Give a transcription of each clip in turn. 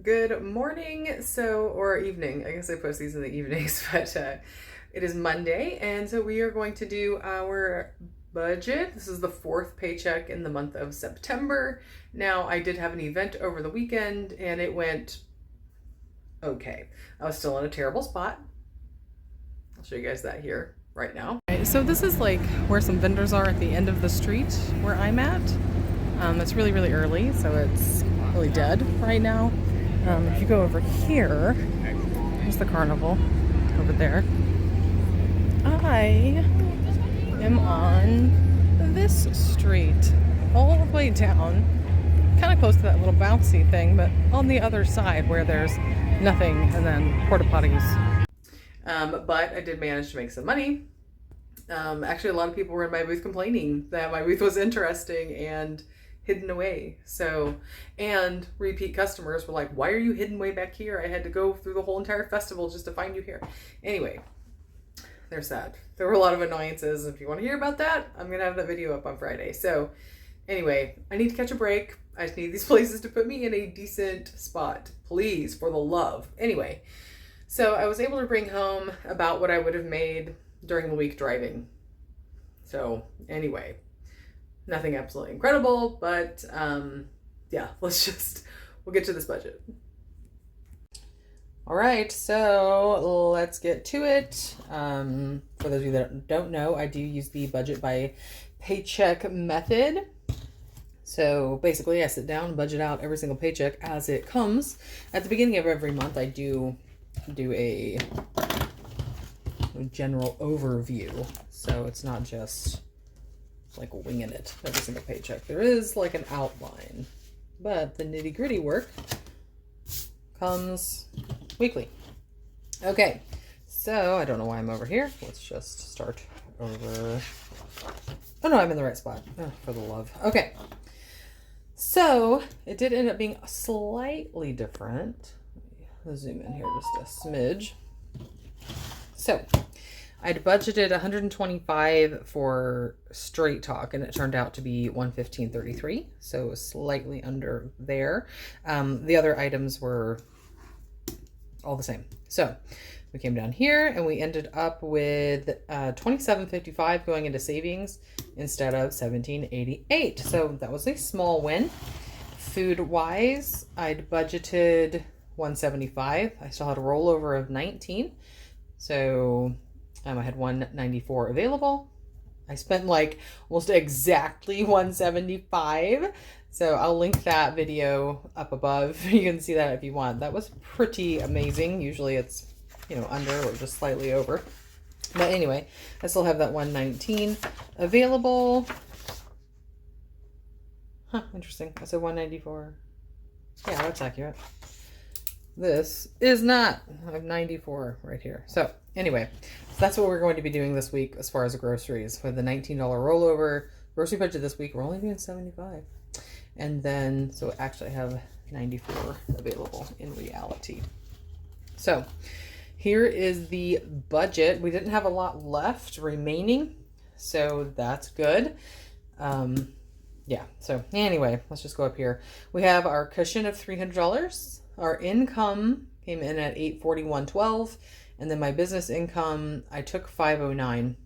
Good morning, or evening. I guess I post these in the evenings, but it is Monday, and so we are going to do our budget. This is the fourth paycheck in the month of September. Now, I did have an event over the weekend, and it went okay. I was still in a terrible spot. I'll show you guys that here right now. Okay, so this is like where some vendors are at the end of the street where I'm at. It's really, really early, so it's really dead right now. If you go over here, there's the carnival over there. I am on this street all the way down, kind of close to that little bouncy thing, but on the other side where there's nothing and then porta potties. But I did manage to make some money. Actually, a lot of people were in my booth complaining that my booth was interesting and hidden away. And repeat customers were like, why are you hidden way back here? I had to go through the whole entire festival just to find you here. Anyway, there's that. There were a lot of annoyances. If you want to hear about that, I'm going to have that video up on Friday. So anyway, I need to catch a break. I just need these places to put me in a decent spot. Please, for the love. Anyway, so I was able to bring home about what I would have made during the week driving. So anyway, nothing absolutely incredible, but yeah, we'll get to this budget. All right, so let's get to it. For those of you that don't know, I do use the budget by paycheck method. So basically I sit down and budget out every single paycheck as it comes. At the beginning of every month, I do a general overview. So it's not just like winging it every single paycheck. There is like an outline, but the nitty gritty work comes weekly. Okay, so I don't know why I'm over here. Let's just start over. Oh no, I'm in the right spot. Oh, for the love. Okay, so it did end up being slightly different. Let's zoom in here just a smidge. So I'd budgeted 125 for straight talk, and it turned out to be 115.33, so it was slightly under there. The other items were all the same. So we came down here, and we ended up with 27.55 going into savings instead of 17.88. So that was a small win. Food-wise, I'd budgeted 175. I still had a rollover of 19, so I had 194 available. I spent like almost exactly 175. So I'll link that video up above. You can see that if you want. That was pretty amazing. Usually it's, under or just slightly over. But anyway, I still have that 119 available. Huh, interesting. I said 194. Yeah, that's accurate. This is not. I have 94 right here. So anyway, that's what we're going to be doing this week as far as the groceries. With the $19 rollover grocery budget this week, we're only doing 75. And then, so actually I have 94 available in reality. So here is the budget. We didn't have a lot left remaining, so that's good. Yeah, so anyway, let's just go up here. We have our cushion of $300. Our income came in at $841.12, and then my business income, I took $509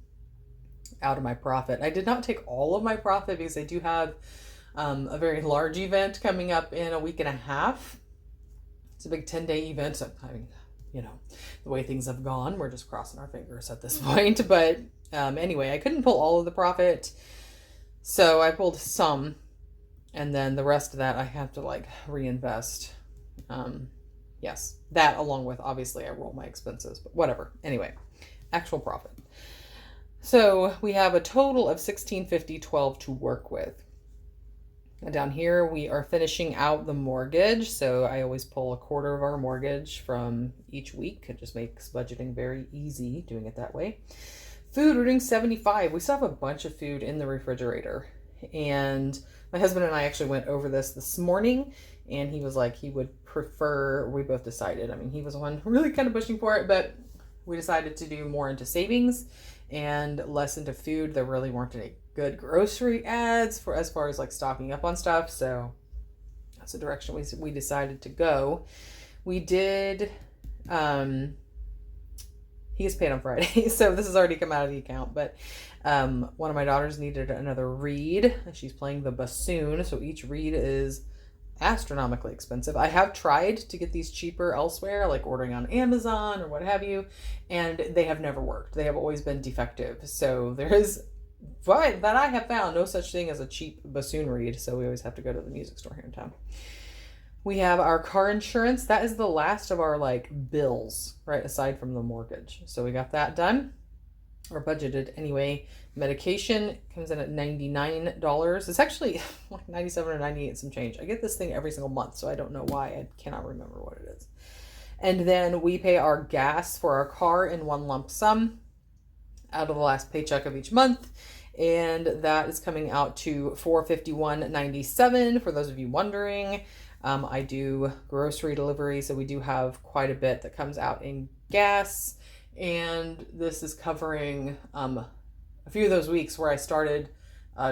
out of my profit. I did not take all of my profit because I do have a very large event coming up in a week and a half. It's a big 10-day event. So, the way things have gone, we're just crossing our fingers at this point. But anyway, I couldn't pull all of the profit, so I pulled some, and then the rest of that I have to reinvest. Yes, that along with, obviously, I roll my expenses, but whatever. Anyway, actual profit. So we have a total of $1650.12 to work with. And down here, we are finishing out the mortgage. So I always pull a quarter of our mortgage from each week. It just makes budgeting very easy doing it that way. Food, we're doing 75. We still have a bunch of food in the refrigerator. And my husband and I actually went over this morning, and he was like, he would prefer, we both decided, he was the one really kind of pushing for it, but we decided to do more into savings and less into food. There really weren't any good grocery ads for as far as stocking up on stuff. So That's the direction we decided to go. We did, he gets paid on Friday, so this has already come out of the account, but one of my daughters needed another reed. She's playing the bassoon, so each reed is astronomically expensive. I have tried to get these cheaper elsewhere, like ordering on Amazon or what have you, and they have never worked. They have always been defective. So there is, but that I have found, no such thing as a cheap bassoon reed, so we always have to go to the music store here in town. We have our car insurance. That is the last of our like bills, right, aside from the mortgage. So we got that done, or budgeted anyway. Medication comes in at $99. It's actually like $97 or $98 some change. I get this thing every single month, so I don't know why. I cannot remember what it is. And then we pay our gas for our car in one lump sum out of the last paycheck of each month, and that is coming out to $451.97 for those of you wondering. I do grocery delivery, so we do have quite a bit that comes out in gas, and this is covering a few of those weeks where I started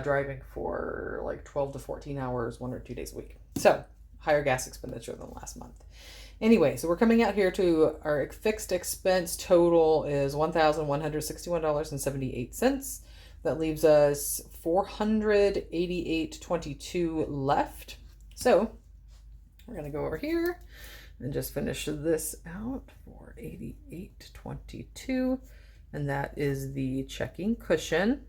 driving for like 12 to 14 hours, 1 or 2 days a week. So higher gas expenditure than last month. Anyway, so we're coming out here to our fixed expense total is $1,161.78. That leaves us $488.22 left. So we're going to go over here and just finish this out for $488.22. And that is the checking cushion.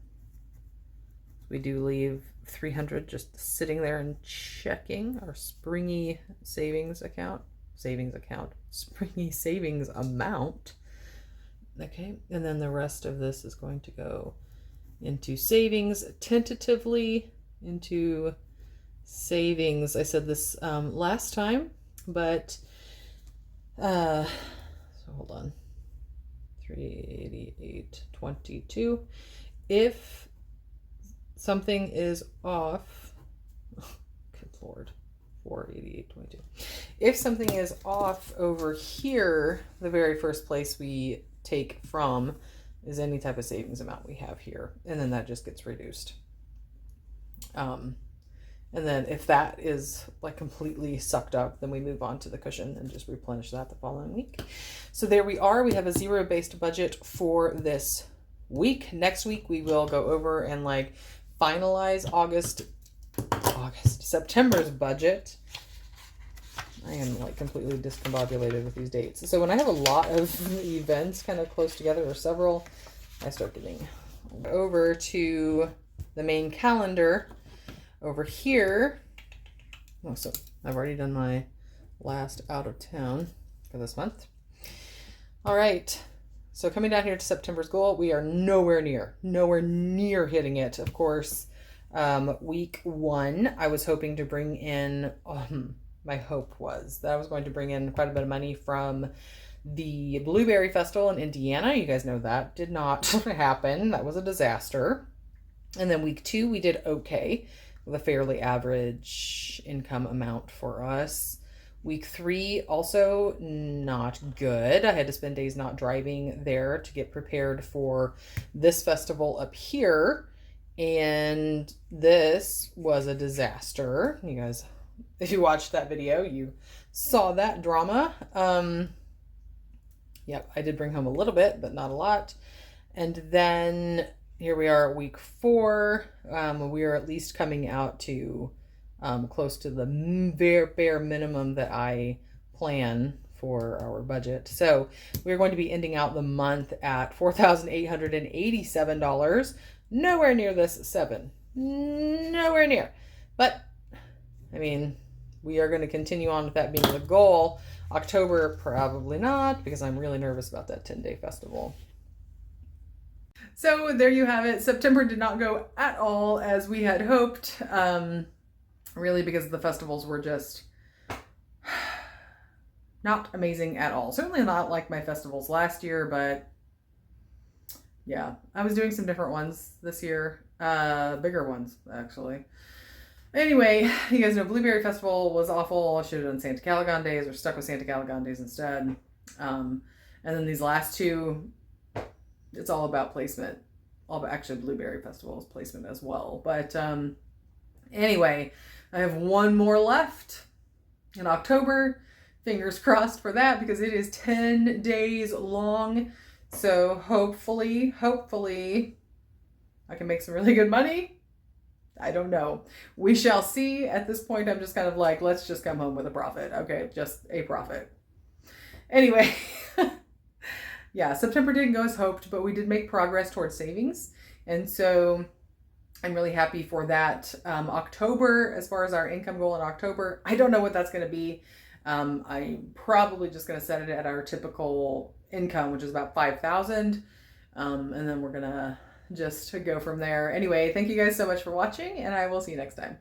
We do leave $300 just sitting there and checking our springy savings account. Springy savings amount. Okay, and then the rest of this is going to go into savings, tentatively into savings. I said this last time, but so hold on. 388.22. If something is off, good Lord, 488.22. If something is off over here, the very first place we take from is any type of savings amount we have here, and then that just gets reduced. And then if that is like completely sucked up, then we move on to the cushion and just replenish that the following week. So there we are. We have a zero-based budget for this week. Next week, we will go over and like finalize September's budget. I am like completely discombobulated with these dates. So when I have a lot of events kind of close together, or several, I start getting over to the main calendar. Over here, oh, so I've already done my last out of town for this month. All right, so coming down here to September's goal, we are nowhere near hitting it. Of course, week 1, I was hoping to bring in, my hope was that I was going to bring in quite a bit of money from the Blueberry Festival in Indiana. You guys know that did not happen. That was a disaster. And then week 2, we did okay, with a fairly average income amount for us. Week 3, also not good. I had to spend days not driving there to get prepared for this festival up here. And this was a disaster. You guys, if you watched that video, you saw that drama. Yep, I did bring home a little bit, but not a lot. And then here we are at week 4. We are at least coming out to close to the bare minimum that I plan for our budget. So we're going to be ending out the month at $4,887. Nowhere near this 7. Nowhere near. But, I mean, we are going to continue on with that being the goal. October, probably not, because I'm really nervous about that 10-day festival. So there you have it. September did not go at all as we had hoped, really because the festivals were just not amazing at all. Certainly not like my festivals last year, but yeah, I was doing some different ones this year, bigger ones actually. Anyway, you guys know Blueberry Festival was awful. I should have done Santa Calagon Days, or stuck with Santa Calagon Days instead. And then these last two, it's all about placement. Actually, Blueberry Festival is placement as well. But anyway, I have one more left. in October. Fingers crossed for that because it is 10 days long. So hopefully I can make some really good money. I don't know. We shall see. At this point, I'm just kind of like, let's just come home with a profit. Okay, just a profit. Anyway, yeah, September didn't go as hoped, but we did make progress towards savings. And so I'm really happy for that. October, as far as our income goal in October, I don't know what that's going to be. I'm probably just going to set it at our typical income, which is about 5,000. And then we're going to just go from there. Anyway, thank you guys so much for watching, and I will see you next time.